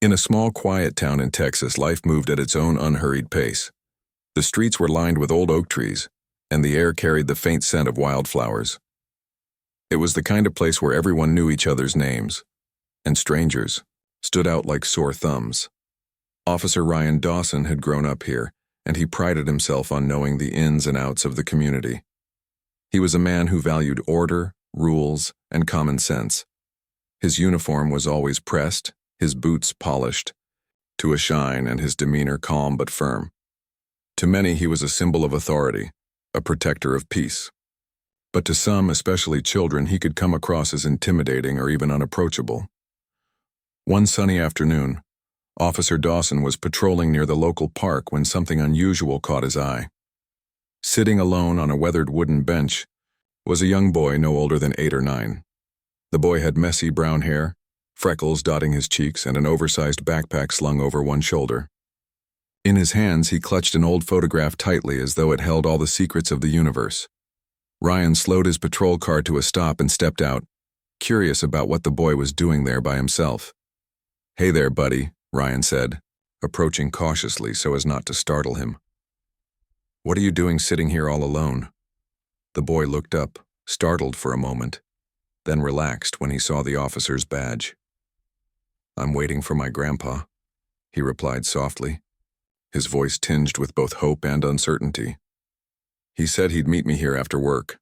In a small, quiet town in Texas, life moved at its own unhurried pace. The streets were lined with old oak trees, and the air carried the faint scent of wildflowers. It was the kind of place where everyone knew each other's names, and strangers stood out like sore thumbs. Officer Ryan Dawson had grown up here, and he prided himself on knowing the ins and outs of the community. He was a man who valued order, rules, and common sense. His uniform was always pressed, his boots polished to a shine, and his demeanor calm but firm. To many, he was a symbol of authority, a protector of peace. But to some, especially children, he could come across as intimidating or even unapproachable. One sunny afternoon, Officer Dawson was patrolling near the local park when something unusual caught his eye. Sitting alone on a weathered wooden bench was a young boy no older than 8 or 9. The boy had messy brown hair, freckles dotting his cheeks, and an oversized backpack slung over one shoulder. In his hands, he clutched an old photograph tightly as though it held all the secrets of the universe. Ryan slowed his patrol car to a stop and stepped out, curious about what the boy was doing there by himself. "Hey there, buddy," Ryan said, approaching cautiously so as not to startle him. "What are you doing sitting here all alone?" The boy looked up, startled for a moment, then relaxed when he saw the officer's badge. "I'm waiting for my grandpa," he replied softly, his voice tinged with both hope and uncertainty. "He said he'd meet me here after work."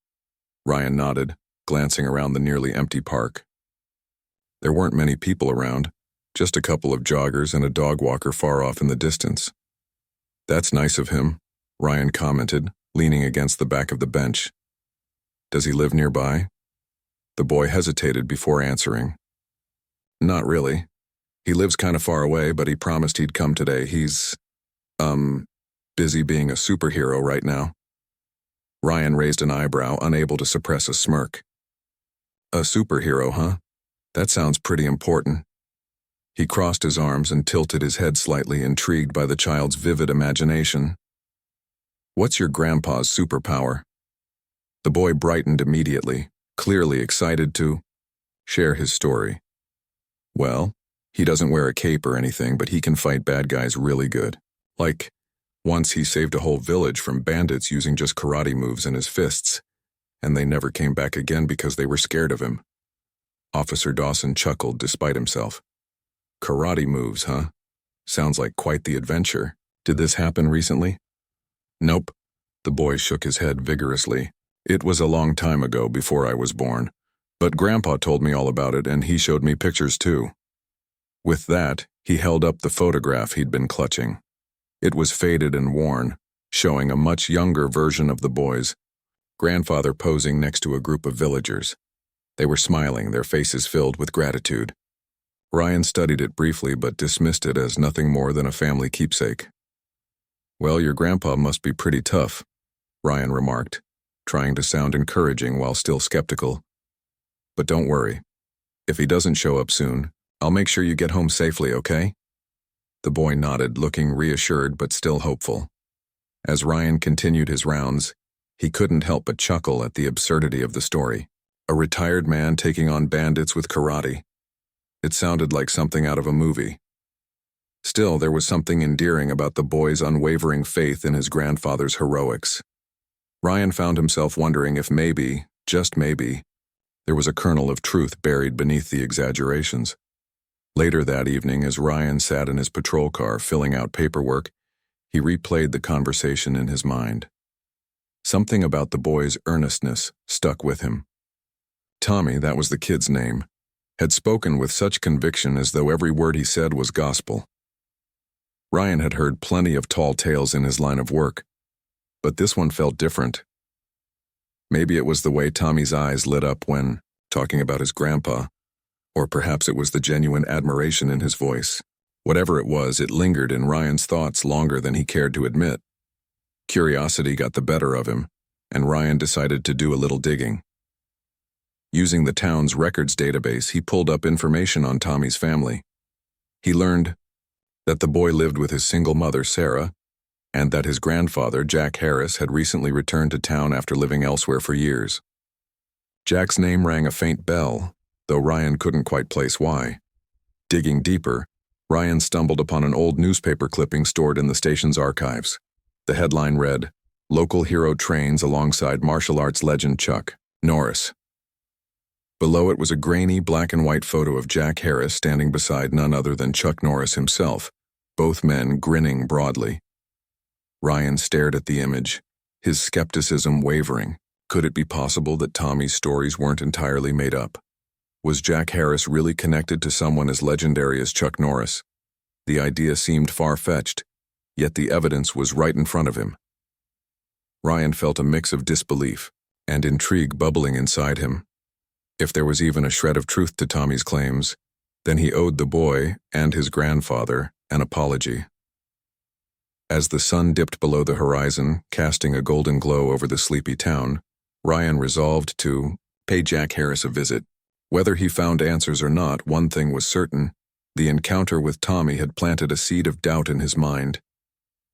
Ryan nodded, glancing around the nearly empty park. There weren't many people around, just a couple of joggers and a dog walker far off in the distance. "That's nice of him," Ryan commented, leaning against the back of the bench. "Does he live nearby?" The boy hesitated before answering. "Not really. He lives kind of far away, but he promised he'd come today. He's, busy being a superhero right now." Ryan raised an eyebrow, unable to suppress a smirk. "A superhero, huh? That sounds pretty important." He crossed his arms and tilted his head slightly, intrigued by the child's vivid imagination. "What's your grandpa's superpower?" The boy brightened immediately, clearly excited to share his story. "Well, he doesn't wear a cape or anything, but he can fight bad guys really good. Like, once he saved a whole village from bandits using just karate moves in his fists, and they never came back again because they were scared of him." Officer Dawson chuckled despite himself. "Karate moves, huh? Sounds like quite the adventure. Did this happen recently?" "Nope." The boy shook his head vigorously. "It was a long time ago, before I was born. But Grandpa told me all about it, and he showed me pictures too." With that, he held up the photograph he'd been clutching. It was faded and worn, showing a much younger version of the boy's grandfather posing next to a group of villagers. They were smiling, their faces filled with gratitude. Ryan studied it briefly but dismissed it as nothing more than a family keepsake. "Well, your grandpa must be pretty tough," Ryan remarked, trying to sound encouraging while still skeptical. "But don't worry. If he doesn't show up soon, I'll make sure you get home safely, okay?" The boy nodded, looking reassured but still hopeful. As Ryan continued his rounds, he couldn't help but chuckle at the absurdity of the story. A retired man taking on bandits with karate. It sounded like something out of a movie. Still, there was something endearing about the boy's unwavering faith in his grandfather's heroics. Ryan found himself wondering if maybe, just maybe, there was a kernel of truth buried beneath the exaggerations. Later that evening, as Ryan sat in his patrol car filling out paperwork, he replayed the conversation in his mind. Something about the boy's earnestness stuck with him. Tommy, that was the kid's name, had spoken with such conviction as though every word he said was gospel. Ryan had heard plenty of tall tales in his line of work, but this one felt different. Maybe it was the way Tommy's eyes lit up when talking about his grandpa, or perhaps it was the genuine admiration in his voice. Whatever it was, it lingered in Ryan's thoughts longer than he cared to admit. Curiosity got the better of him, and Ryan decided to do a little digging. Using the town's records database, he pulled up information on Tommy's family. He learned that the boy lived with his single mother, Sarah, and that his grandfather, Jack Harris, had recently returned to town after living elsewhere for years. Jack's name rang a faint bell, though Ryan couldn't quite place why. Digging deeper, Ryan stumbled upon an old newspaper clipping stored in the station's archives. The headline read, "Local hero trains alongside martial arts legend Chuck Norris." Below it was a grainy black and white photo of Jack Harris standing beside none other than Chuck Norris himself, both men grinning broadly. Ryan stared at the image, his skepticism wavering. Could it be possible that Tommy's stories weren't entirely made up? Was Jack Harris really connected to someone as legendary as Chuck Norris? The idea seemed far-fetched, yet the evidence was right in front of him. Ryan felt a mix of disbelief and intrigue bubbling inside him. If there was even a shred of truth to Tommy's claims, then he owed the boy and his grandfather an apology. As the sun dipped below the horizon, casting a golden glow over the sleepy town, Ryan resolved to pay Jack Harris a visit. Whether he found answers or not, one thing was certain: the encounter with Tommy had planted a seed of doubt in his mind.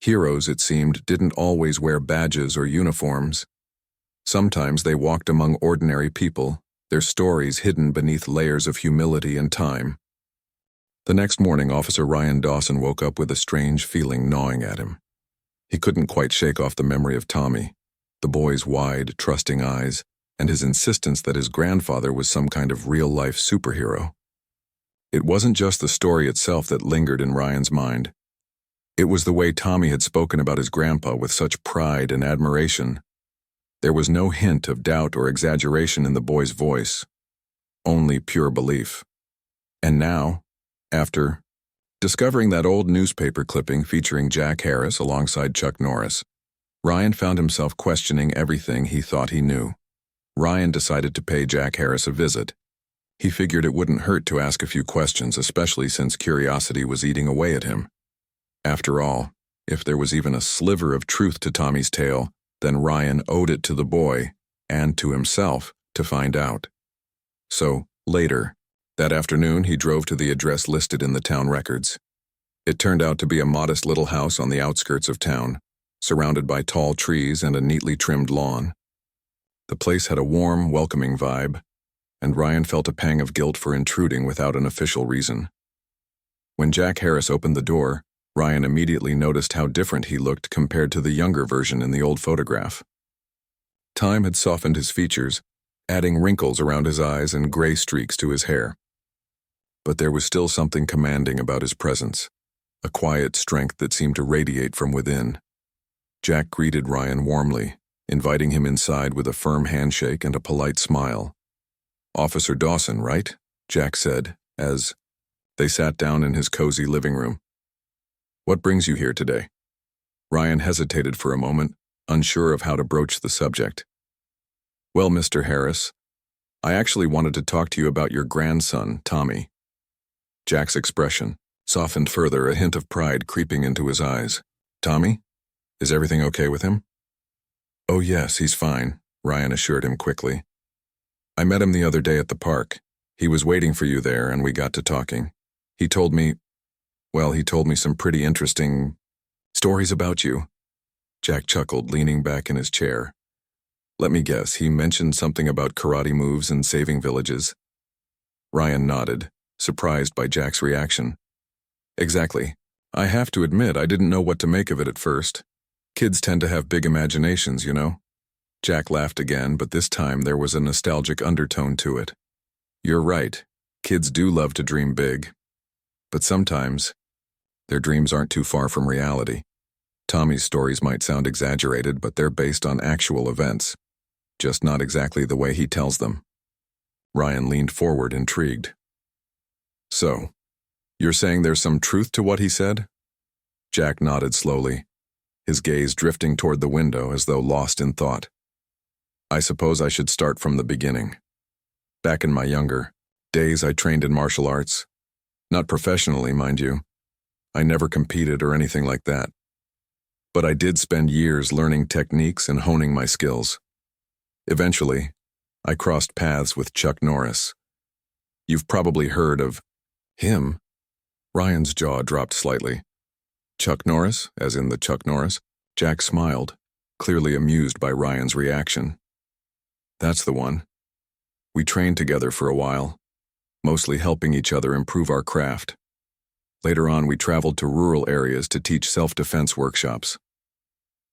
Heroes, it seemed, didn't always wear badges or uniforms. Sometimes they walked among ordinary people, their stories hidden beneath layers of humility and time. The next morning, Officer Ryan Dawson woke up with a strange feeling gnawing at him. He couldn't quite shake off the memory of Tommy, the boy's wide, trusting eyes, and his insistence that his grandfather was some kind of real-life superhero. It wasn't just the story itself that lingered in Ryan's mind. It was the way Tommy had spoken about his grandpa with such pride and admiration. There was no hint of doubt or exaggeration in the boy's voice, only pure belief. And now, after discovering that old newspaper clipping featuring Jack Harris alongside Chuck Norris, Ryan found himself questioning everything he thought he knew. Ryan decided to pay Jack Harris a visit. He figured it wouldn't hurt to ask a few questions, especially since curiosity was eating away at him. After all, if there was even a sliver of truth to Tommy's tale, then Ryan owed it to the boy, and to himself, to find out. So, later, that afternoon, he drove to the address listed in the town records. It turned out to be a modest little house on the outskirts of town, surrounded by tall trees and a neatly trimmed lawn. The place had a warm, welcoming vibe, and Ryan felt a pang of guilt for intruding without an official reason. When Jack Harris opened the door, Ryan immediately noticed how different he looked compared to the younger version in the old photograph. Time had softened his features, adding wrinkles around his eyes and gray streaks to his hair. But there was still something commanding about his presence, a quiet strength that seemed to radiate from within. Jack greeted Ryan warmly, inviting him inside with a firm handshake and a polite smile. "Officer Dawson, right?" Jack said, as they sat down in his cozy living room. "What brings you here today?" Ryan hesitated for a moment, unsure of how to broach the subject. "Well, Mr. Harris, I actually wanted to talk to you about your grandson, Tommy." Jack's expression softened further, a hint of pride creeping into his eyes. "Tommy? Is everything okay with him?" "Oh yes, he's fine," Ryan assured him quickly. "I met him the other day at the park. He was waiting for you there and we got to talking. He told me some pretty interesting stories about you." Jack chuckled, leaning back in his chair. "Let me guess, he mentioned something about karate moves and saving villages." Ryan nodded, surprised by Jack's reaction. "Exactly. I have to admit, I didn't know what to make of it at first. Kids tend to have big imaginations, you know." Jack laughed again, but this time there was a nostalgic undertone to it. "You're right. Kids do love to dream big. But sometimes, their dreams aren't too far from reality. Tommy's stories might sound exaggerated, but they're based on actual events, just not exactly the way he tells them." Ryan leaned forward, intrigued. "So, you're saying there's some truth to what he said?" Jack nodded slowly, his gaze drifting toward the window as though lost in thought. "I suppose I should start from the beginning. Back in my younger days, I trained in martial arts. Not professionally, mind you. I never competed or anything like that. But I did spend years learning techniques and honing my skills. Eventually, I crossed paths with Chuck Norris. You've probably heard of him." Ryan's jaw dropped slightly. "Chuck Norris, as in the Chuck Norris?" Jack smiled, clearly amused by Ryan's reaction. "That's the one. We trained together for a while, mostly helping each other improve our craft. Later on, we traveled to rural areas to teach self-defense workshops.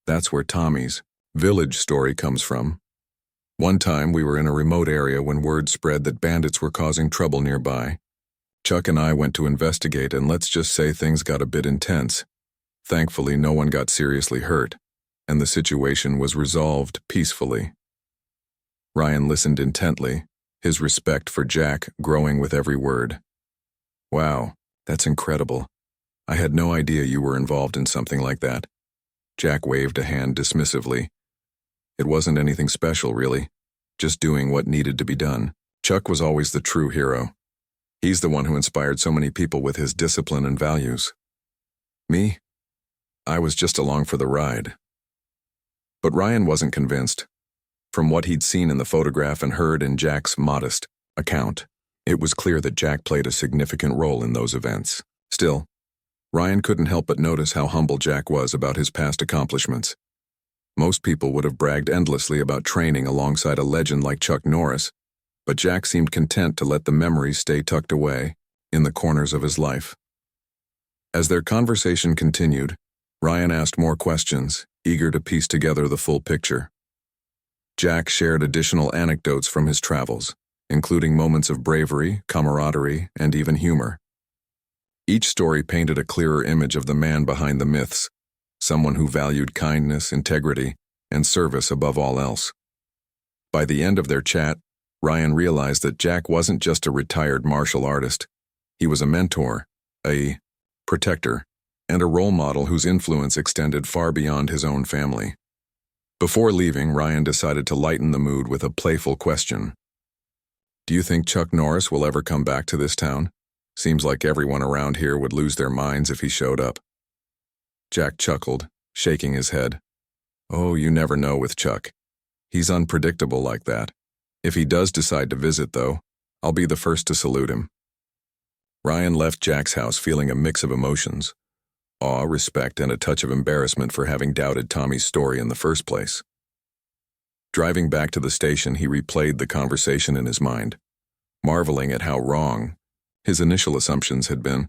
That's where Tommy's village story comes from. One time, we were in a remote area when word spread that bandits were causing trouble nearby. Chuck and I went to investigate, and let's just say things got a bit intense. Thankfully, no one got seriously hurt, and the situation was resolved peacefully. Ryan listened intently, his respect for Jack growing with every word. Wow, that's incredible. I had no idea you were involved in something like that. Jack waved a hand dismissively. It wasn't anything special, really. Just doing what needed to be done. Chuck was always the true hero. He's the one who inspired so many people with his discipline and values. Me? I was just along for the ride. But Ryan wasn't convinced. From what he'd seen in the photograph and heard in Jack's modest account, it was clear that Jack played a significant role in those events. Still, Ryan couldn't help but notice how humble Jack was about his past accomplishments. Most people would have bragged endlessly about training alongside a legend like Chuck Norris, but Jack seemed content to let the memories stay tucked away in the corners of his life. As their conversation continued, Ryan asked more questions, eager to piece together the full picture. Jack shared additional anecdotes from his travels, including moments of bravery, camaraderie, and even humor. Each story painted a clearer image of the man behind the myths, someone who valued kindness, integrity, and service above all else. By the end of their chat, Ryan realized that Jack wasn't just a retired martial artist. He was a mentor, a protector, and a role model whose influence extended far beyond his own family. Before leaving, Ryan decided to lighten the mood with a playful question. Do you think Chuck Norris will ever come back to this town? Seems like everyone around here would lose their minds if he showed up. Jack chuckled, shaking his head. Oh, you never know with Chuck. He's unpredictable like that. If he does decide to visit, though, I'll be the first to salute him. Ryan left Jack's house feeling a mix of emotions: awe, respect, and a touch of embarrassment for having doubted Tommy's story in the first place. Driving back to the station, he replayed the conversation in his mind, marveling at how wrong his initial assumptions had been.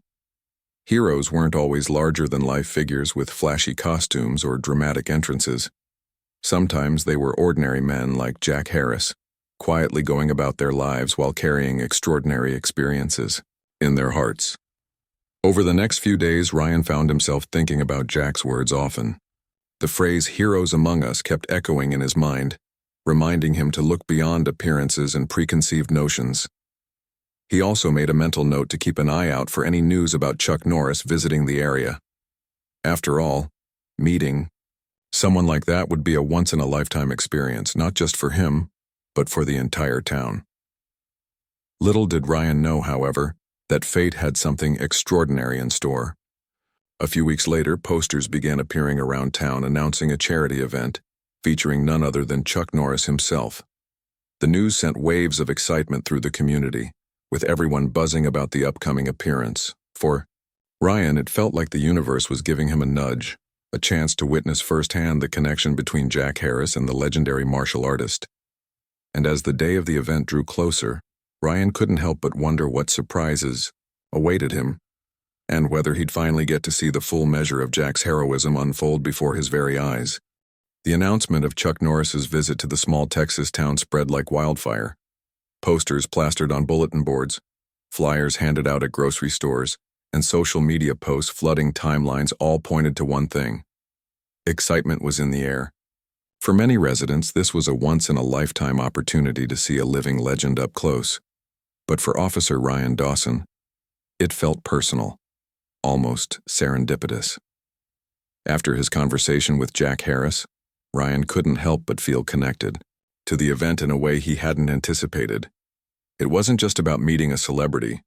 Heroes weren't always larger-than-life figures with flashy costumes or dramatic entrances. Sometimes they were ordinary men like Jack Harris, quietly going about their lives while carrying extraordinary experiences in their hearts. Over the next few days, Ryan found himself thinking about Jack's words often. The phrase "heroes among us" kept echoing in his mind, reminding him to look beyond appearances and preconceived notions. He also made a mental note to keep an eye out for any news about Chuck Norris visiting the area. After all, meeting someone like that would be a once-in-a-lifetime experience, not just for him, but for the entire town. Little did Ryan know, however, that fate had something extraordinary in store. A few weeks later, posters began appearing around town announcing a charity event featuring none other than Chuck Norris himself. The news sent waves of excitement through the community, with everyone buzzing about the upcoming appearance. For Ryan, it felt like the universe was giving him a nudge, a chance to witness firsthand the connection between Jack Harris and the legendary martial artist. And as the day of the event drew closer, Ryan couldn't help but wonder what surprises awaited him, and whether he'd finally get to see the full measure of Jack's heroism unfold before his very eyes. The announcement of Chuck Norris's visit to the small Texas town spread like wildfire. Posters plastered on bulletin boards, flyers handed out at grocery stores, and social media posts flooding timelines all pointed to one thing: excitement was in the air. For many residents, this was a once-in-a-lifetime opportunity to see a living legend up close. But for Officer Ryan Dawson, it felt personal, almost serendipitous. After his conversation with Jack Harris, Ryan couldn't help but feel connected to the event in a way he hadn't anticipated. It wasn't just about meeting a celebrity.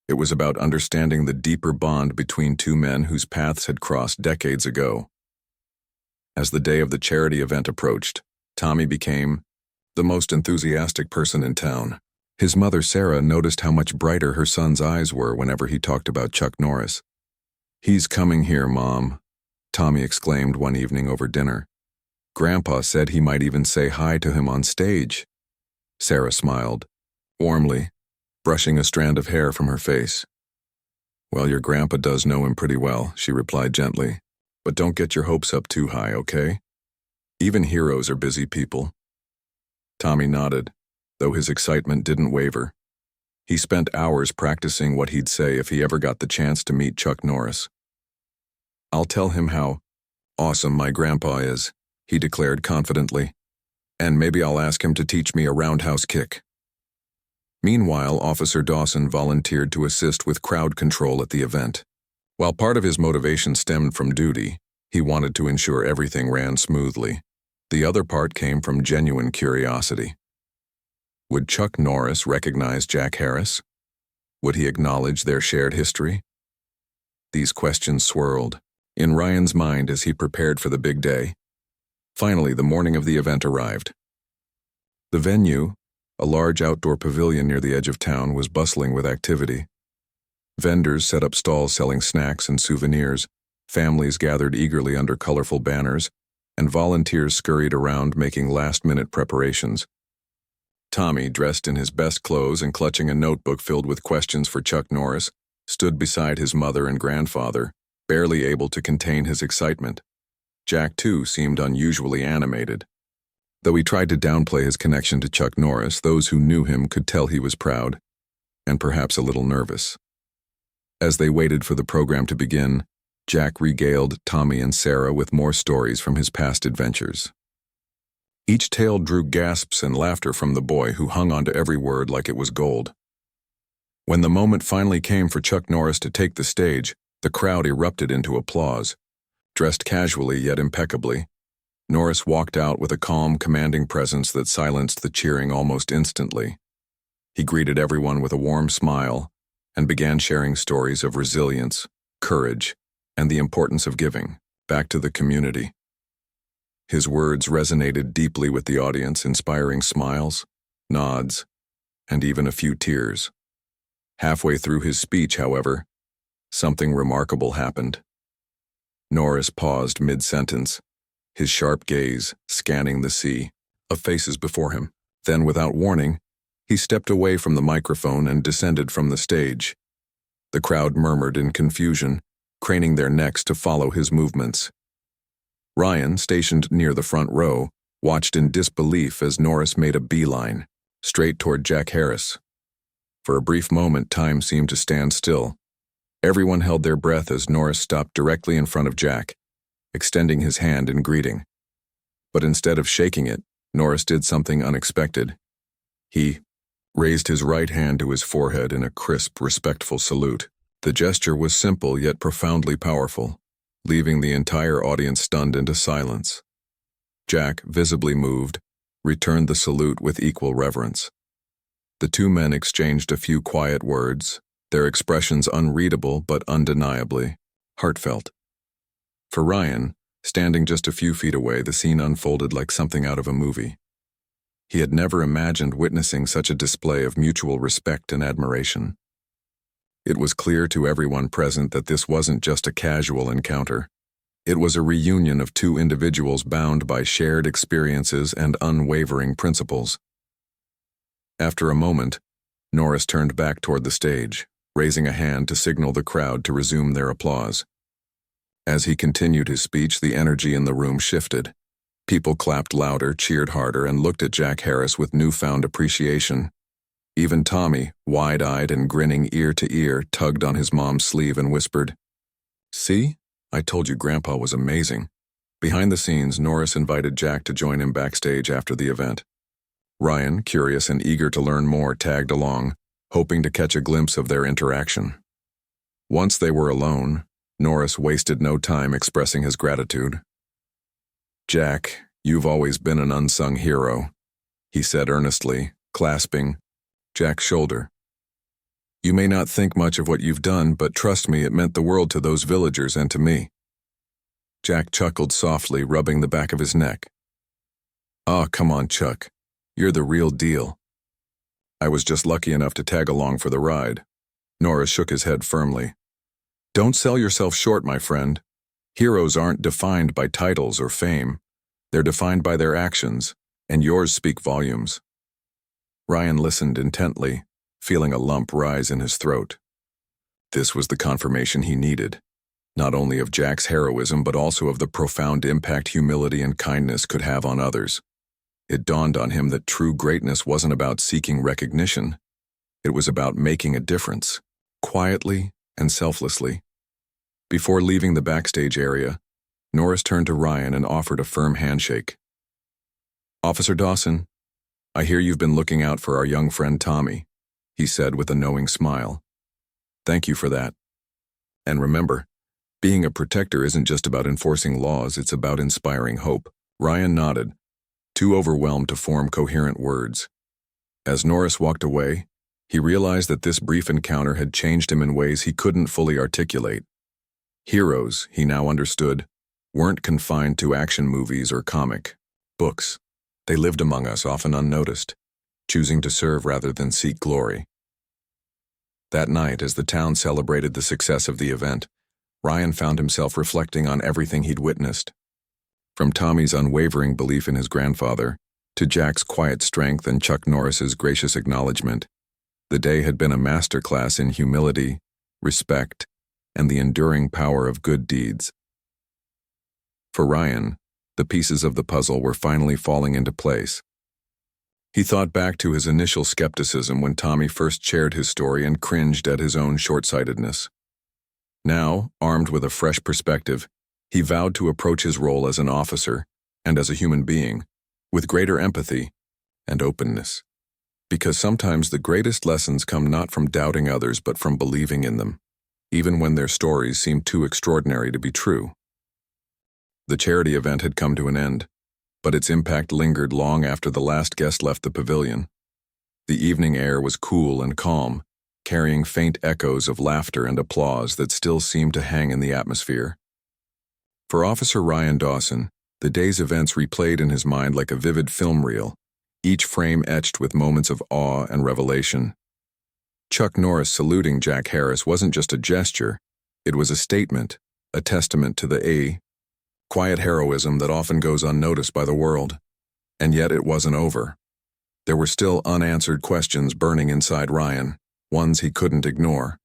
It was about understanding the deeper bond between two men whose paths had crossed decades ago. As the day of the charity event approached, Tommy became the most enthusiastic person in town. His mother, Sarah, noticed how much brighter her son's eyes were whenever he talked about Chuck Norris. "He's coming here, Mom," Tommy exclaimed one evening over dinner. "Grandpa said he might even say hi to him on stage." Sarah smiled, warmly, brushing a strand of hair from her face. Well, your grandpa does know him pretty well, she replied gently. But don't get your hopes up too high, okay? Even heroes are busy people. Tommy nodded, though his excitement didn't waver. He spent hours practicing what he'd say if he ever got the chance to meet Chuck Norris. I'll tell him how awesome my grandpa is, he declared confidently. And maybe I'll ask him to teach me a roundhouse kick. Meanwhile, Officer Dawson volunteered to assist with crowd control at the event. While part of his motivation stemmed from duty, he wanted to ensure everything ran smoothly. The other part came from genuine curiosity. Would Chuck Norris recognize Jack Harris? Would he acknowledge their shared history? These questions swirled in Ryan's mind as he prepared for the big day. Finally, the morning of the event arrived. The venue, a large outdoor pavilion near the edge of town, was bustling with activity. Vendors set up stalls selling snacks and souvenirs, families gathered eagerly under colorful banners, and volunteers scurried around making last-minute preparations. Tommy, dressed in his best clothes and clutching a notebook filled with questions for Chuck Norris, stood beside his mother and grandfather, barely able to contain his excitement. Jack, too, seemed unusually animated. Though he tried to downplay his connection to Chuck Norris, those who knew him could tell he was proud, and perhaps a little nervous. As they waited for the program to begin, Jack regaled Tommy and Sarah with more stories from his past adventures. Each tale drew gasps and laughter from the boy, who hung onto every word like it was gold. When the moment finally came for Chuck Norris to take the stage, the crowd erupted into applause. Dressed casually yet impeccably, Norris walked out with a calm, commanding presence that silenced the cheering almost instantly. He greeted everyone with a warm smile and began sharing stories of resilience, courage, and the importance of giving back to the community. His words resonated deeply with the audience, inspiring smiles, nods, and even a few tears. Halfway through his speech, however, something remarkable happened. Norris paused mid-sentence, his sharp gaze scanning the sea of faces before him. Then, without warning, he stepped away from the microphone and descended from the stage. The crowd murmured in confusion, craning their necks to follow his movements. Ryan, stationed near the front row, watched in disbelief as Norris made a beeline, straight toward Jack Harris. For a brief moment, time seemed to stand still. Everyone held their breath as Norris stopped directly in front of Jack, extending his hand in greeting. But instead of shaking it, Norris did something unexpected. He raised his right hand to his forehead in a crisp, respectful salute. The gesture was simple yet profoundly powerful, leaving the entire audience stunned into silence. Jack, visibly moved, returned the salute with equal reverence. The two men exchanged a few quiet words, their expressions unreadable but undeniably heartfelt. For Ryan, standing just a few feet away, the scene unfolded like something out of a movie. He had never imagined witnessing such a display of mutual respect and admiration. It was clear to everyone present that this wasn't just a casual encounter. It was a reunion of two individuals bound by shared experiences and unwavering principles. After a moment, Norris turned back toward the stage, raising a hand to signal the crowd to resume their applause. As he continued his speech, the energy in the room shifted. People clapped louder, cheered harder, and looked at Jack Harris with newfound appreciation. Even Tommy, wide-eyed and grinning ear to ear, tugged on his mom's sleeve and whispered, "See? I told you Grandpa was amazing." Behind the scenes, Norris invited Jack to join him backstage after the event. Ryan, curious and eager to learn more, tagged along, hoping to catch a glimpse of their interaction. Once they were alone, Norris wasted no time expressing his gratitude. "Jack, you've always been an unsung hero," he said earnestly, clasping Jack's shoulder. "You may not think much of what you've done, but trust me, it meant the world to those villagers and to me." Jack chuckled softly, rubbing the back of his neck. "Oh, come on, Chuck. You're the real deal." "I was just lucky enough to tag along for the ride." Norris shook his head firmly. "Don't sell yourself short, my friend. Heroes aren't defined by titles or fame. They're defined by their actions, and yours speak volumes." Ryan listened intently, feeling a lump rise in his throat. This was the confirmation he needed, not only of Jack's heroism but also of the profound impact humility and kindness could have on others. It dawned on him that true greatness wasn't about seeking recognition. It was about making a difference, quietly and selflessly. Before leaving the backstage area, Norris turned to Ryan and offered a firm handshake. "Officer Dawson, I hear you've been looking out for our young friend Tommy," he said with a knowing smile. "Thank you for that. And remember, being a protector isn't just about enforcing laws, it's about inspiring hope." Ryan nodded, too overwhelmed to form coherent words. As Norris walked away, he realized that this brief encounter had changed him in ways he couldn't fully articulate. Heroes, he now understood, weren't confined to action movies or comic books. They lived among us, often unnoticed, choosing to serve rather than seek glory. That night, as the town celebrated the success of the event, Ryan found himself reflecting on everything he'd witnessed. From Tommy's unwavering belief in his grandfather, to Jack's quiet strength and Chuck Norris's gracious acknowledgement, the day had been a masterclass in humility, respect, and the enduring power of good deeds. For Ryan, the pieces of the puzzle were finally falling into place. He thought back to his initial skepticism when Tommy first shared his story and cringed at his own short-sightedness. Now, armed with a fresh perspective, he vowed to approach his role as an officer and as a human being with greater empathy and openness. Because sometimes the greatest lessons come not from doubting others but from believing in them, even when their stories seem too extraordinary to be true. The charity event had come to an end, but its impact lingered long after the last guest left the pavilion. The evening air was cool and calm, carrying faint echoes of laughter and applause that still seemed to hang in the atmosphere. For Officer Ryan Dawson, the day's events replayed in his mind like a vivid film reel, each frame etched with moments of awe and revelation. Chuck Norris saluting Jack Harris wasn't just a gesture, it was a statement, a testament to the quiet heroism that often goes unnoticed by the world. And yet it wasn't over. There were still unanswered questions burning inside Ryan, ones he couldn't ignore.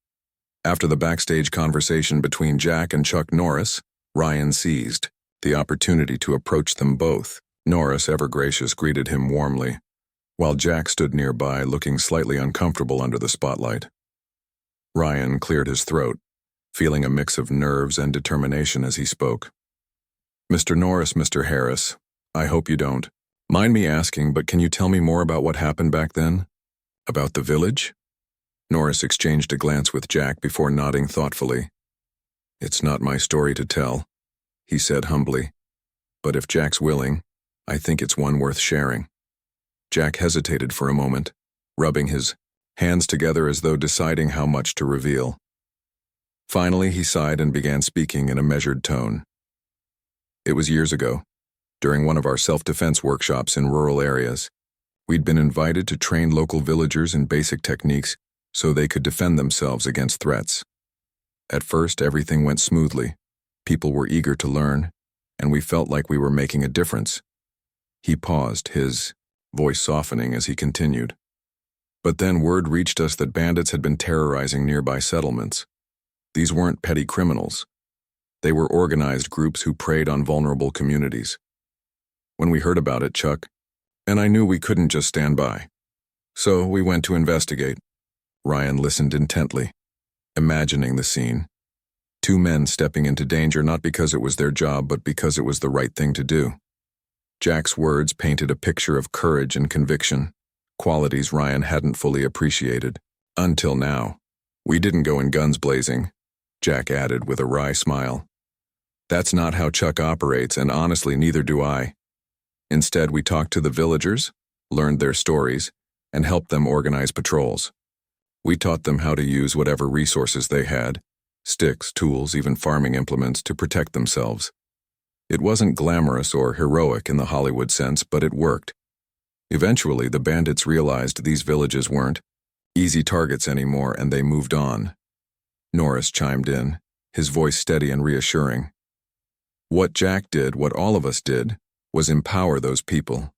After the backstage conversation between Jack and Chuck Norris, Ryan seized the opportunity to approach them both. Norris, ever gracious, greeted him warmly, while Jack stood nearby looking slightly uncomfortable under the spotlight. Ryan cleared his throat, feeling a mix of nerves and determination as he spoke. "Mr. Norris, Mr. Harris, I hope you don't mind me asking, but can you tell me more about what happened back then? About the village?" Norris exchanged a glance with Jack before nodding thoughtfully. "It's not my story to tell," he said humbly. "But if Jack's willing, I think it's one worth sharing." Jack hesitated for a moment, rubbing his hands together as though deciding how much to reveal. Finally, he sighed and began speaking in a measured tone. "It was years ago, during one of our self-defense workshops in rural areas. We'd been invited to train local villagers in basic techniques so they could defend themselves against threats. At first, everything went smoothly. People were eager to learn, and we felt like we were making a difference." He paused, his voice softening as he continued. "But then word reached us that bandits had been terrorizing nearby settlements. These weren't petty criminals. They were organized groups who preyed on vulnerable communities. When we heard about it, Chuck and I knew we couldn't just stand by. So we went to investigate." Ryan listened intently, imagining the scene. Two men stepping into danger not because it was their job but because it was the right thing to do. Jack's words painted a picture of courage and conviction, qualities Ryan hadn't fully appreciated. Until now. "We didn't go in guns blazing," Jack added with a wry smile. "That's not how Chuck operates, and honestly neither do I. Instead, we talked to the villagers, learned their stories, and helped them organize patrols. We taught them how to use whatever resources they had, sticks, tools, even farming implements, to protect themselves. It wasn't glamorous or heroic in the Hollywood sense, but it worked. Eventually, the bandits realized these villages weren't easy targets anymore, and they moved on." Norris chimed in, his voice steady and reassuring. "What Jack did, what all of us did, was empower those people.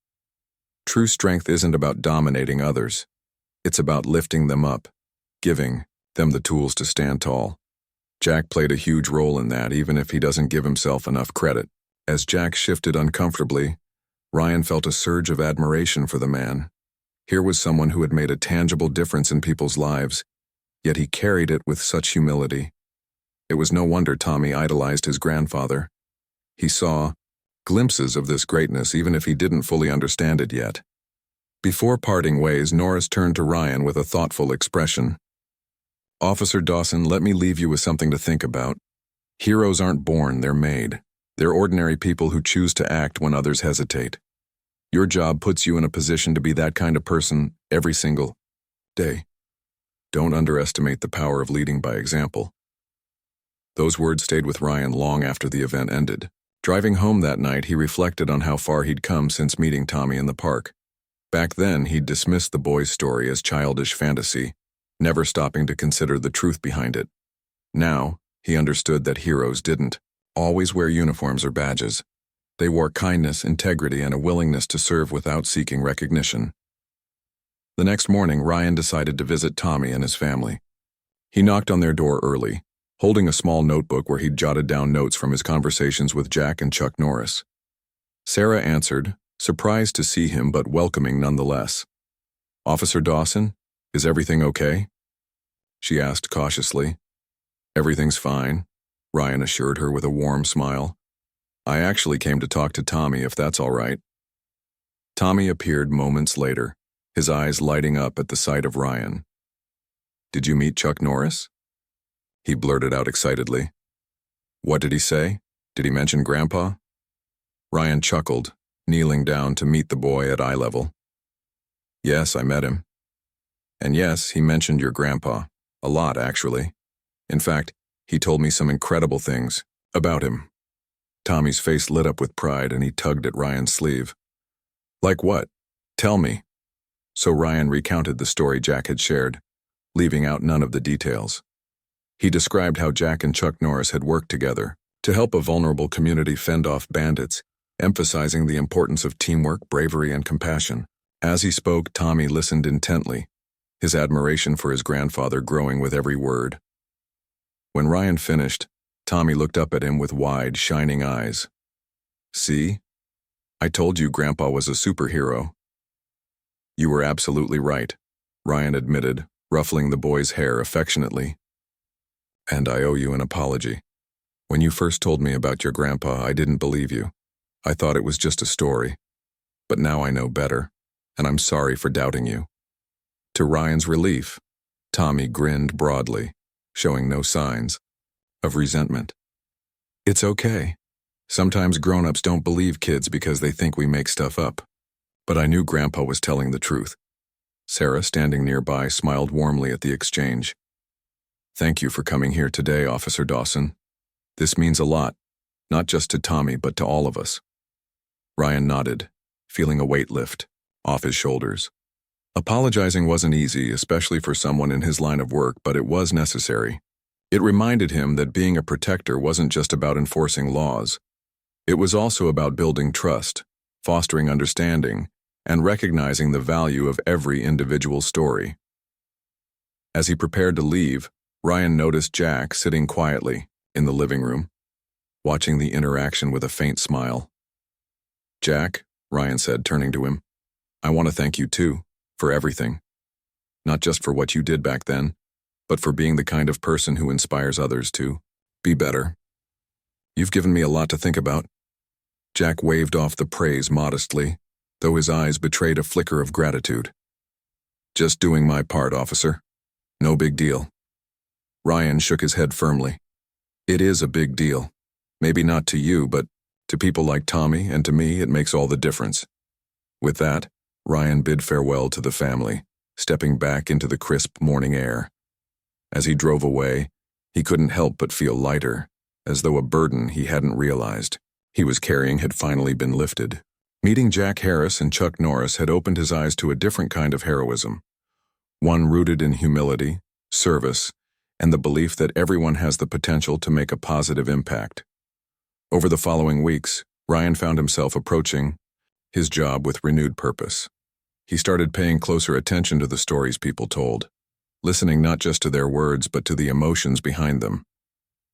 True strength isn't about dominating others. It's about lifting them up, giving them the tools to stand tall. Jack played a huge role in that, even if he doesn't give himself enough credit. As Jack shifted uncomfortably, Ryan felt a surge of admiration for the man. Here was someone who had made a tangible difference in people's lives, yet he carried it with such humility. It was no wonder Tommy idolized his grandfather. He saw glimpses of this greatness even if he didn't fully understand it yet. Before parting ways, Norris turned to Ryan with a thoughtful expression. "Officer Dawson, let me leave you with something to think about. Heroes aren't born, they're made. They're ordinary people who choose to act when others hesitate. Your job puts you in a position to be that kind of person every single day. Don't underestimate the power of leading by example." Those words stayed with Ryan long after the event ended. Driving home that night, he reflected on how far he'd come since meeting Tommy in the park. Back then, he'd dismissed the boy's story as childish fantasy, never stopping to consider the truth behind it. Now, he understood that heroes didn't always wear uniforms or badges. They wore kindness, integrity, and a willingness to serve without seeking recognition. The next morning, Ryan decided to visit Tommy and his family. He knocked on their door early, holding a small notebook where he'd jotted down notes from his conversations with Jack and Chuck Norris. Sarah answered, surprised to see him but welcoming nonetheless. "Officer Dawson, is everything okay?" she asked cautiously. "Everything's fine," Ryan assured her with a warm smile. "I actually came to talk to Tommy, if that's all right." Tommy appeared moments later, his eyes lighting up at the sight of Ryan. "Did you meet Chuck Norris?" he blurted out excitedly. "What did he say? Did he mention Grandpa?" Ryan chuckled, kneeling down to meet the boy at eye level. "Yes, I met him. And yes, he mentioned your grandpa. A lot, actually. In fact, he told me some incredible things about him." Tommy's face lit up with pride and he tugged at Ryan's sleeve. "Like what? Tell me." So Ryan recounted the story Jack had shared, leaving out none of the details. He described how Jack and Chuck Norris had worked together to help a vulnerable community fend off bandits, emphasizing the importance of teamwork, bravery, and compassion. As he spoke, Tommy listened intently, his admiration for his grandfather growing with every word. When Ryan finished, Tommy looked up at him with wide, shining eyes. "See? I told you Grandpa was a superhero." "You were absolutely right," Ryan admitted, ruffling the boy's hair affectionately. "And I owe you an apology. When you first told me about your grandpa, I didn't believe you. I thought it was just a story. But now I know better, and I'm sorry for doubting you." To Ryan's relief, Tommy grinned broadly, showing no signs of resentment. "It's okay. Sometimes grown-ups don't believe kids because they think we make stuff up. But I knew Grandpa was telling the truth." Sarah, standing nearby, smiled warmly at the exchange. "Thank you for coming here today, Officer Dawson. This means a lot, not just to Tommy but to all of us." Ryan nodded, feeling a weight lift off his shoulders. Apologizing wasn't easy, especially for someone in his line of work, but it was necessary. It reminded him that being a protector wasn't just about enforcing laws. It was also about building trust, fostering understanding, and recognizing the value of every individual story. As he prepared to leave, Ryan noticed Jack sitting quietly in the living room, watching the interaction with a faint smile. "Jack," Ryan said, turning to him, "I want to thank you too, for everything. Not just for what you did back then, but for being the kind of person who inspires others to be better. You've given me a lot to think about." Jack waved off the praise modestly, though his eyes betrayed a flicker of gratitude. "Just doing my part, officer. No big deal." Ryan shook his head firmly. "It is a big deal. Maybe not to you, but to people like Tommy and to me, it makes all the difference." With that, Ryan bid farewell to the family, stepping back into the crisp morning air. As he drove away, he couldn't help but feel lighter, as though a burden he hadn't realized he was carrying had finally been lifted. Meeting Jack Harris and Chuck Norris had opened his eyes to a different kind of heroism, one rooted in humility, service, and the belief that everyone has the potential to make a positive impact. Over the following weeks, Ryan found himself approaching his job with renewed purpose. He started paying closer attention to the stories people told, listening not just to their words but to the emotions behind them.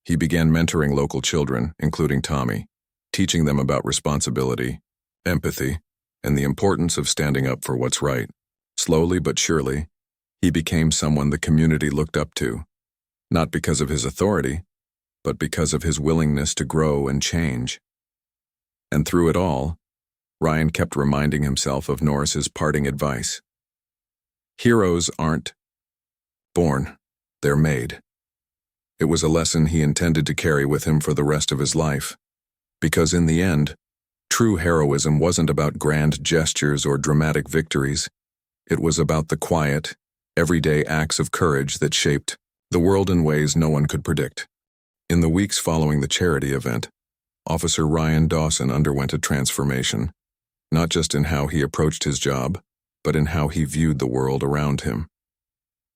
He began mentoring local children, including Tommy, teaching them about responsibility, empathy, and the importance of standing up for what's right. Slowly but surely, he became someone the community looked up to, not because of his authority, but because of his willingness to grow and change. And through it all, Ryan kept reminding himself of Norris's parting advice. Heroes aren't born, they're made. It was a lesson he intended to carry with him for the rest of his life, because in the end, true heroism wasn't about grand gestures or dramatic victories. It was about the quiet, everyday acts of courage that shaped the world in ways no one could predict. In the weeks following the charity event, Officer Ryan Dawson underwent a transformation, not just in how he approached his job, but in how he viewed the world around him.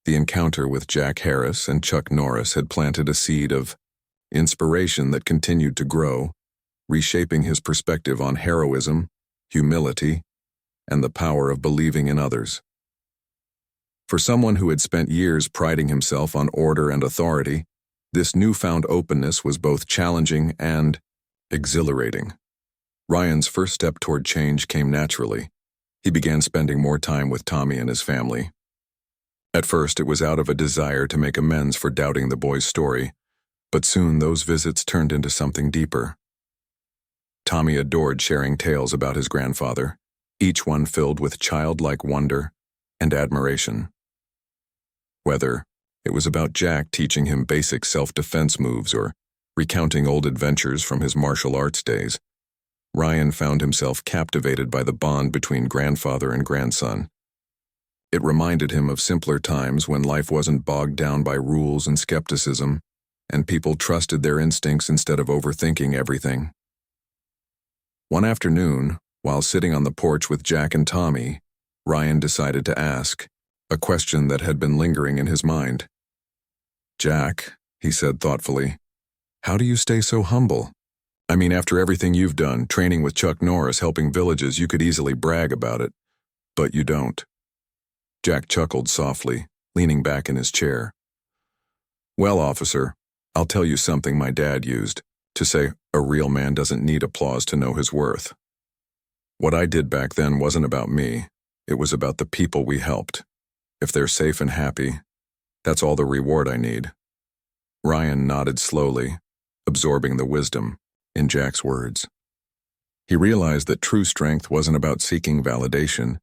The encounter with Jack Harris and Chuck Norris had planted a seed of inspiration that continued to grow, reshaping his perspective on heroism, humility, and the power of believing in others. For someone who had spent years priding himself on order and authority, this newfound openness was both challenging and exhilarating. Ryan's first step toward change came naturally. He began spending more time with Tommy and his family. At first, it was out of a desire to make amends for doubting the boy's story, but soon those visits turned into something deeper. Tommy adored sharing tales about his grandfather, each one filled with childlike wonder and admiration. Whether it was about Jack teaching him basic self-defense moves or recounting old adventures from his martial arts days, Ryan found himself captivated by the bond between grandfather and grandson. It reminded him of simpler times when life wasn't bogged down by rules and skepticism, and people trusted their instincts instead of overthinking everything. One afternoon, while sitting on the porch with Jack and Tommy, Ryan decided to ask a question that had been lingering in his mind. "Jack," he said thoughtfully, "how do you stay so humble? I mean, after everything you've done, training with Chuck Norris, helping villages, you could easily brag about it, but you don't." Jack chuckled softly, leaning back in his chair. "Well, officer, I'll tell you something my dad used to say a real man doesn't need applause to know his worth. What I did back then wasn't about me, it was about the people we helped. If they're safe and happy, that's all the reward I need." Ryan nodded slowly, absorbing the wisdom in Jack's words. He realized that true strength wasn't about seeking validation,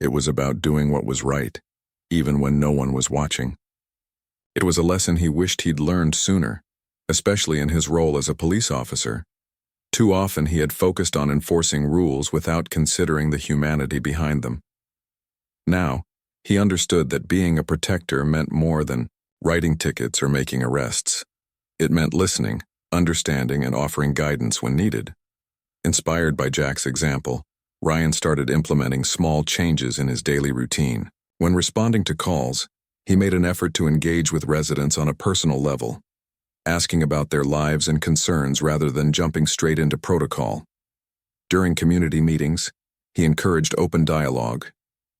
it was about doing what was right, even when no one was watching. It was a lesson he wished he'd learned sooner, especially in his role as a police officer. Too often he had focused on enforcing rules without considering the humanity behind them. Now, he understood that being a protector meant more than writing tickets or making arrests. It meant listening, understanding, and offering guidance when needed. Inspired by Jack's example, Ryan started implementing small changes in his daily routine. When responding to calls, he made an effort to engage with residents on a personal level, asking about their lives and concerns rather than jumping straight into protocol. During community meetings, he encouraged open dialogue,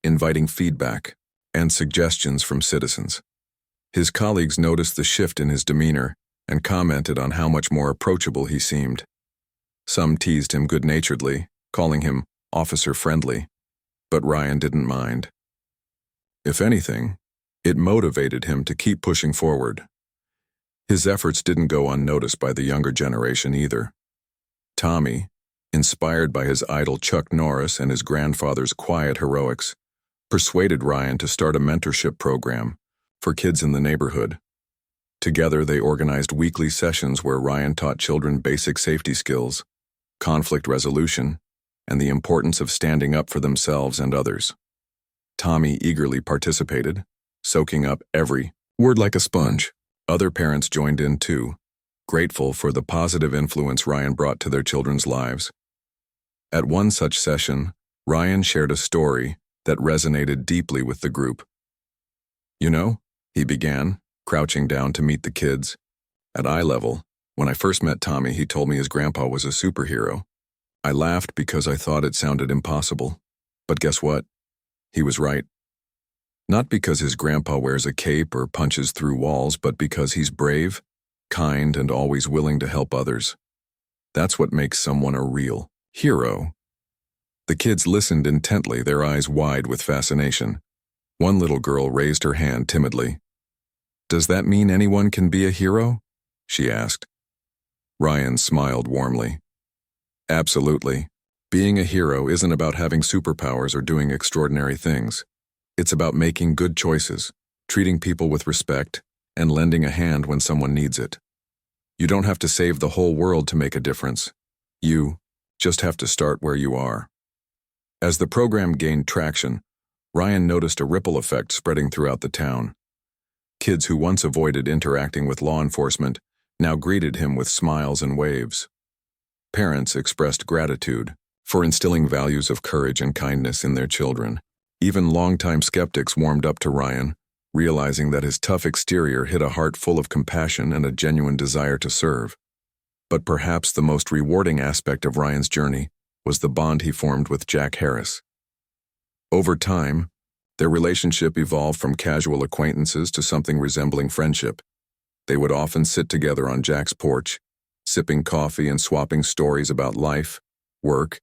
inviting feedback and suggestions from citizens. His colleagues noticed the shift in his demeanor and commented on how much more approachable he seemed. Some teased him good-naturedly, calling him officer-friendly, but Ryan didn't mind. If anything, it motivated him to keep pushing forward. His efforts didn't go unnoticed by the younger generation either. Tommy, inspired by his idol Chuck Norris and his grandfather's quiet heroics, persuaded Ryan to start a mentorship program for kids in the neighborhood. Together, they organized weekly sessions where Ryan taught children basic safety skills, conflict resolution, and the importance of standing up for themselves and others. Tommy eagerly participated, soaking up every word like a sponge. Other parents joined in too, grateful for the positive influence Ryan brought to their children's lives. At one such session, Ryan shared a story that resonated deeply with the group. "You know," he began, crouching down to meet the kids, "at eye level, when I first met Tommy, he told me his grandpa was a superhero. I laughed because I thought it sounded impossible. But guess what? He was right. Not because his grandpa wears a cape or punches through walls, but because he's brave, kind, and always willing to help others. That's what makes someone a real hero. The kids listened intently, their eyes wide with fascination. One little girl raised her hand timidly. "Does that mean anyone can be a hero?" she asked. Ryan smiled warmly. "Absolutely. Being a hero isn't about having superpowers or doing extraordinary things. It's about making good choices, treating people with respect, and lending a hand when someone needs it. You don't have to save the whole world to make a difference. You just have to start where you are." As the program gained traction, Ryan noticed a ripple effect spreading throughout the town. Kids who once avoided interacting with law enforcement now greeted him with smiles and waves. Parents expressed gratitude for instilling values of courage and kindness in their children. Even longtime skeptics warmed up to Ryan, realizing that his tough exterior hid a heart full of compassion and a genuine desire to serve. But perhaps the most rewarding aspect of Ryan's journey was the bond he formed with Jack Harris. Over time, their relationship evolved from casual acquaintances to something resembling friendship. They would often sit together on Jack's porch, sipping coffee and swapping stories about life, work,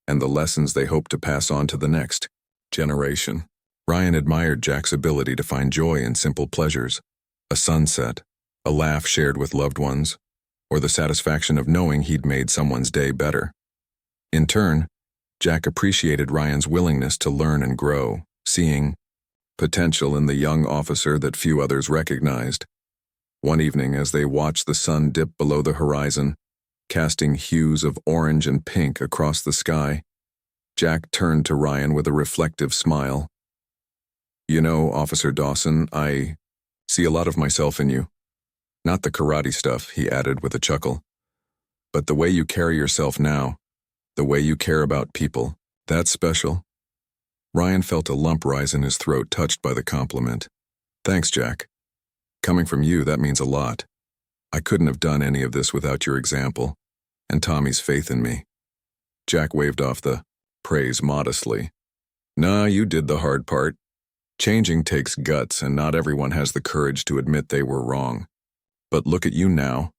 and the lessons they hoped to pass on to the next generation. Ryan admired Jack's ability to find joy in simple pleasures: a sunset, a laugh shared with loved ones, or the satisfaction of knowing he'd made someone's day better. In turn, Jack appreciated Ryan's willingness to learn and grow, seeing potential in the young officer that few others recognized. One evening, as they watched the sun dip below the horizon, casting hues of orange and pink across the sky, Jack turned to Ryan with a reflective smile. "You know, Officer Dawson, I see a lot of myself in you. Not the karate stuff," he added with a chuckle, "but the way you carry yourself now, the way you care about people, that's special." Ryan felt a lump rise in his throat, touched by the compliment. "Thanks, Jack. Coming from you, that means a lot. I couldn't have done any of this without your example, and Tommy's faith in me." Jack waved off the praise modestly. "Nah, you did the hard part. Changing takes guts, and not everyone has the courage to admit they were wrong. But look at you now.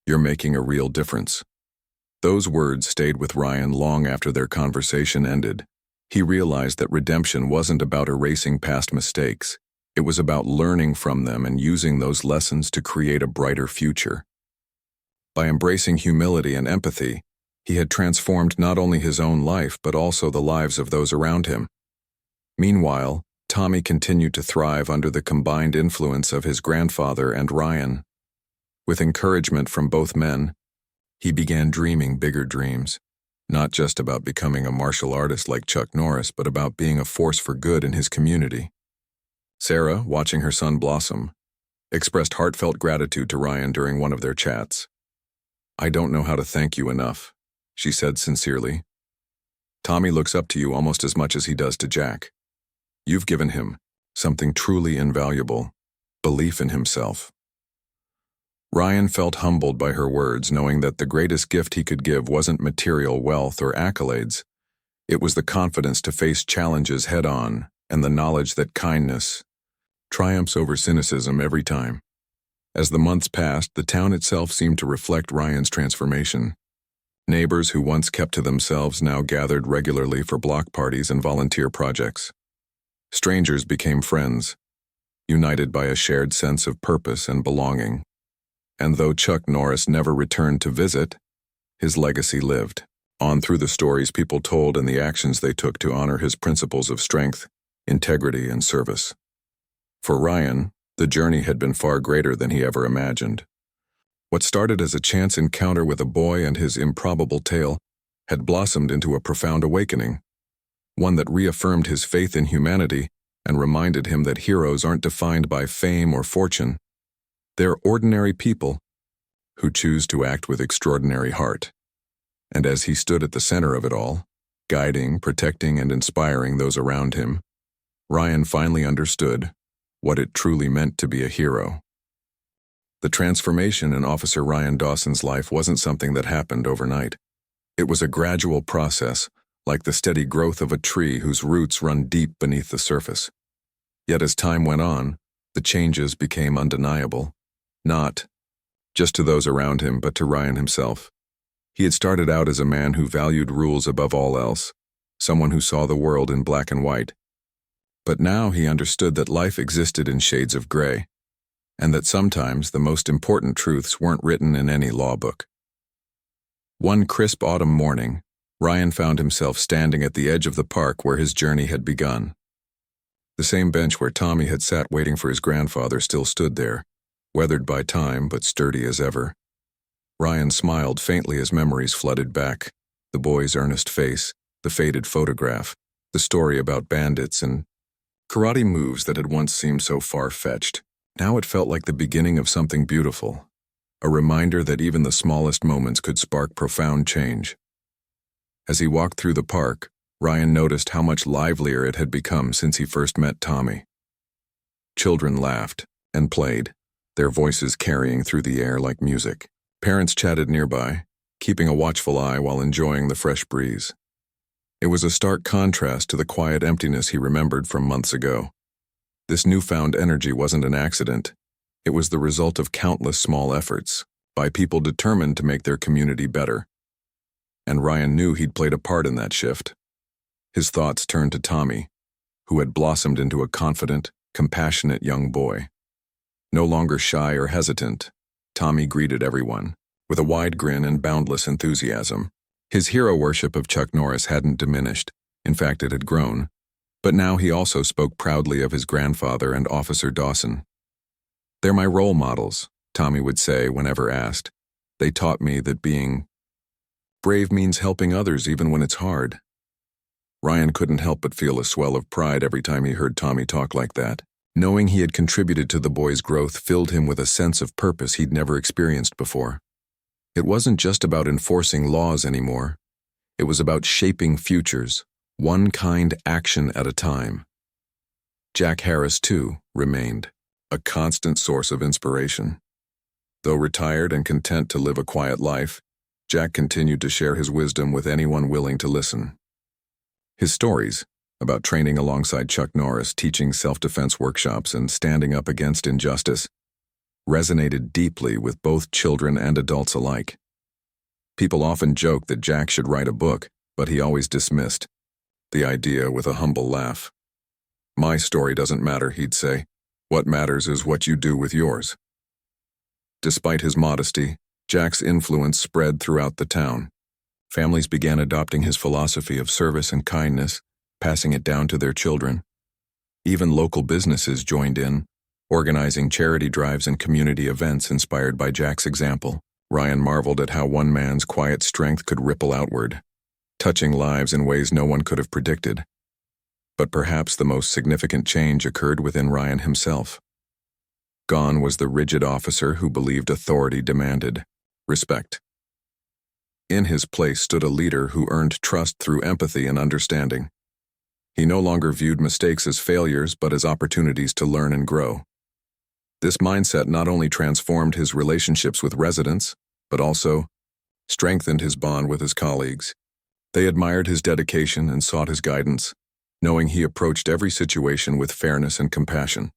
You're making a real difference." Those words stayed with Ryan long after their conversation ended. He realized that redemption wasn't about erasing past mistakes. It was about learning from them and using those lessons to create a brighter future. By embracing humility and empathy, he had transformed not only his own life but also the lives of those around him. Meanwhile, Tommy continued to thrive under the combined influence of his grandfather and Ryan. With encouragement from both men, he began dreaming bigger dreams, not just about becoming a martial artist like Chuck Norris, but about being a force for good in his community. Sarah, watching her son blossom, expressed heartfelt gratitude to Ryan during one of their chats. "I don't know how to thank you enough," she said sincerely. "Tommy looks up to you almost as much as he does to Jack. You've given him something truly invaluable: belief in himself." Ryan felt humbled by her words, knowing that the greatest gift he could give wasn't material wealth or accolades. It was the confidence to face challenges head-on and the knowledge that kindness triumphs over cynicism every time. As the months passed, the town itself seemed to reflect Ryan's transformation. Neighbors who once kept to themselves now gathered regularly for block parties and volunteer projects. Strangers became friends, united by a shared sense of purpose and belonging. And though Chuck Norris never returned to visit, his legacy lived on through the stories people told and the actions they took to honor his principles of strength, integrity, and service. For Ryan, the journey had been far greater than he ever imagined. What started as a chance encounter with a boy and his improbable tale had blossomed into a profound awakening, one that reaffirmed his faith in humanity and reminded him that heroes aren't defined by fame or fortune. They're ordinary people who choose to act with extraordinary heart. And as he stood at the center of it all, guiding, protecting, and inspiring those around him, Ryan finally understood what it truly meant to be a hero. The transformation in Officer Ryan Dawson's life wasn't something that happened overnight. It was a gradual process, like the steady growth of a tree whose roots run deep beneath the surface. Yet as time went on, the changes became undeniable. Not just to those around him, but to Ryan himself. He had started out as a man who valued rules above all else, someone who saw the world in black and white. But now he understood that life existed in shades of gray, and that sometimes the most important truths weren't written in any law book. One crisp autumn morning, Ryan found himself standing at the edge of the park where his journey had begun. The same bench where Tommy had sat waiting for his grandfather still stood there, weathered by time but sturdy as ever. Ryan smiled faintly as memories flooded back, the boy's earnest face, the faded photograph, the story about bandits and karate moves that had once seemed so far-fetched. Now it felt like the beginning of something beautiful, a reminder that even the smallest moments could spark profound change. As he walked through the park, Ryan noticed how much livelier it had become since he first met Tommy. Children laughed and played, their voices carrying through the air like music. Parents chatted nearby, keeping a watchful eye while enjoying the fresh breeze. It was a stark contrast to the quiet emptiness he remembered from months ago. This newfound energy wasn't an accident. It was the result of countless small efforts, by people determined to make their community better. And Ryan knew he'd played a part in that shift. His thoughts turned to Tommy, who had blossomed into a confident, compassionate young boy. No longer shy or hesitant, Tommy greeted everyone, with a wide grin and boundless enthusiasm. His hero worship of Chuck Norris hadn't diminished. In fact, it had grown. But now he also spoke proudly of his grandfather and Officer Dawson. "They're my role models," Tommy would say whenever asked. "They taught me that being brave means helping others even when it's hard." Ryan couldn't help but feel a swell of pride every time he heard Tommy talk like that. Knowing he had contributed to the boy's growth filled him with a sense of purpose he'd never experienced before. It wasn't just about enforcing laws anymore. It was about shaping futures, one kind action at a time. Jack Harris, too, remained a constant source of inspiration. Though retired and content to live a quiet life, Jack continued to share his wisdom with anyone willing to listen. His stories, about training alongside Chuck Norris, teaching self-defense workshops, and standing up against injustice, resonated deeply with both children and adults alike. People often joked that Jack should write a book, but he always dismissed the idea with a humble laugh. "My story doesn't matter," he'd say. "What matters is what you do with yours." Despite his modesty, Jack's influence spread throughout the town. Families began adopting his philosophy of service and kindness, passing it down to their children. Even local businesses joined in, organizing charity drives and community events inspired by Jack's example. Ryan marveled at how one man's quiet strength could ripple outward, touching lives in ways no one could have predicted. But perhaps the most significant change occurred within Ryan himself. Gone was the rigid officer who believed authority demanded respect. In his place stood a leader who earned trust through empathy and understanding. He no longer viewed mistakes as failures but as opportunities to learn and grow. This mindset not only transformed his relationships with residents, but also strengthened his bond with his colleagues. They admired his dedication and sought his guidance, knowing he approached every situation with fairness and compassion.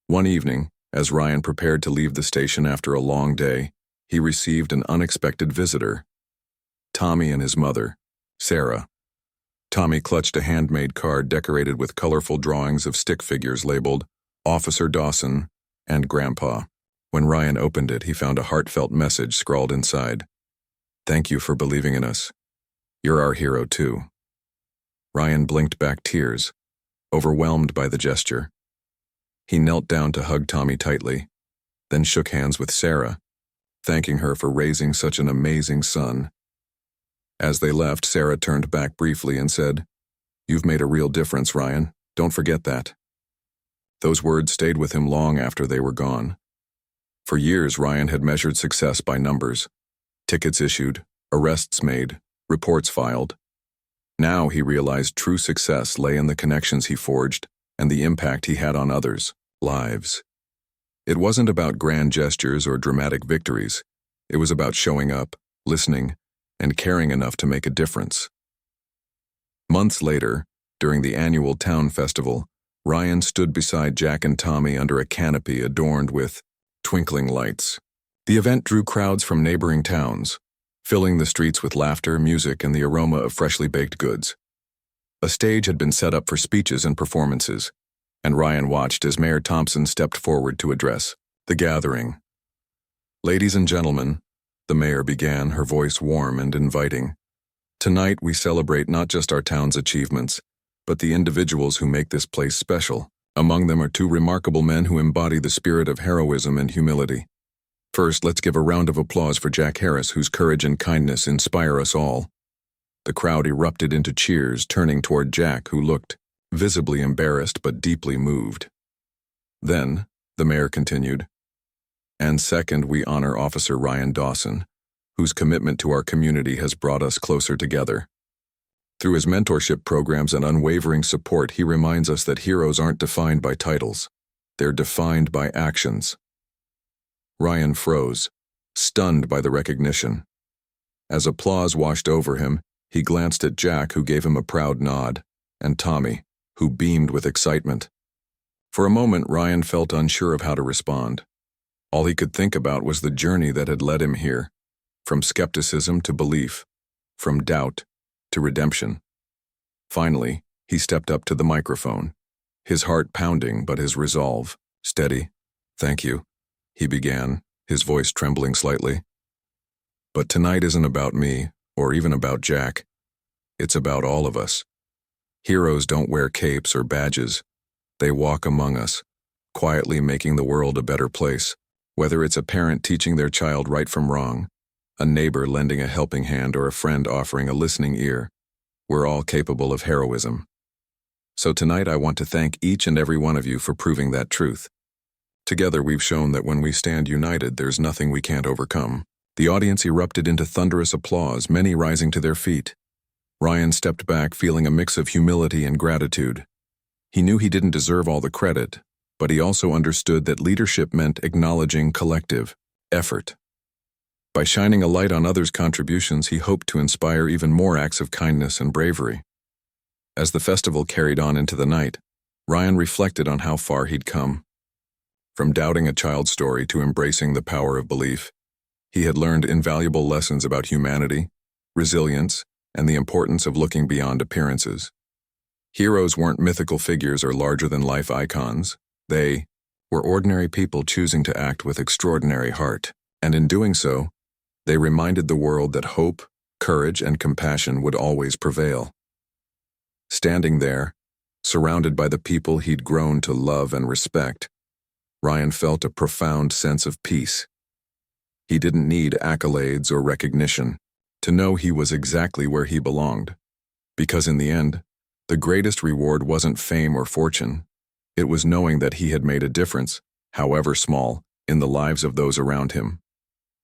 One evening, as Ryan prepared to leave the station after a long day, he received an unexpected visitor. Tommy and his mother, Sarah. Tommy clutched a handmade card decorated with colorful drawings of stick figures labeled Officer Dawson and Grandpa. When Ryan opened it, he found a heartfelt message scrawled inside. "Thank you for believing in us. You're our hero too." Ryan blinked back tears, overwhelmed by the gesture. He knelt down to hug Tommy tightly, then shook hands with Sarah, thanking her for raising such an amazing son. As they left, Sarah turned back briefly and said, "You've made a real difference, Ryan. Don't forget that." Those words stayed with him long after they were gone. For years, Ryan had measured success by numbers. Tickets issued, arrests made, reports filed. Now he realized true success lay in the connections he forged and the impact he had on others' lives. It wasn't about grand gestures or dramatic victories. It was about showing up, listening, and caring enough to make a difference. Months later, during the annual town festival, Ryan stood beside Jack and Tommy under a canopy adorned with twinkling lights. The event drew crowds from neighboring towns, filling the streets with laughter, music, and the aroma of freshly baked goods. A stage had been set up for speeches and performances, and Ryan watched as Mayor Thompson stepped forward to address the gathering. "Ladies and gentlemen," the mayor began, her voice warm and inviting. "Tonight we celebrate not just our town's achievements, but the individuals who make this place special. Among them are two remarkable men who embody the spirit of heroism and humility. First, let's give a round of applause for Jack Harris, whose courage and kindness inspire us all." The crowd erupted into cheers, turning toward Jack, who looked visibly embarrassed but deeply moved. "Then," the mayor continued, "and second, we honor Officer Ryan Dawson, whose commitment to our community has brought us closer together. Through his mentorship programs and unwavering support, he reminds us that heroes aren't defined by titles. They're defined by actions." Ryan froze, stunned by the recognition. As applause washed over him, he glanced at Jack, who gave him a proud nod, and Tommy, who beamed with excitement. For a moment, Ryan felt unsure of how to respond. All he could think about was the journey that had led him here, from skepticism to belief, from doubt to redemption. Finally, he stepped up to the microphone, his heart pounding but his resolve steady. "Thank you," he began, his voice trembling slightly. "But tonight isn't about me, or even about Jack. It's about all of us. Heroes don't wear capes or badges. They walk among us, quietly making the world a better place. Whether it's a parent teaching their child right from wrong, a neighbor lending a helping hand, or a friend offering a listening ear, we're all capable of heroism. So tonight I want to thank each and every one of you for proving that truth. Together we've shown that when we stand united, there's nothing we can't overcome." The audience erupted into thunderous applause, many rising to their feet. Ryan stepped back, feeling a mix of humility and gratitude. He knew he didn't deserve all the credit, but he also understood that leadership meant acknowledging collective effort. By shining a light on others' contributions, he hoped to inspire even more acts of kindness and bravery. As the festival carried on into the night, Ryan reflected on how far he'd come. From doubting a child's story to embracing the power of belief, he had learned invaluable lessons about humanity, resilience, and the importance of looking beyond appearances. Heroes weren't mythical figures or larger-than-life icons. They were ordinary people choosing to act with extraordinary heart, and in doing so, they reminded the world that hope, courage, and compassion would always prevail. Standing there, surrounded by the people he'd grown to love and respect, Ryan felt a profound sense of peace. He didn't need accolades or recognition to know he was exactly where he belonged, because in the end, the greatest reward wasn't fame or fortune. It was knowing that he had made a difference, however small, in the lives of those around him.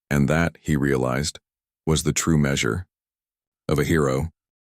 And that, he realized, was the true measure of a hero.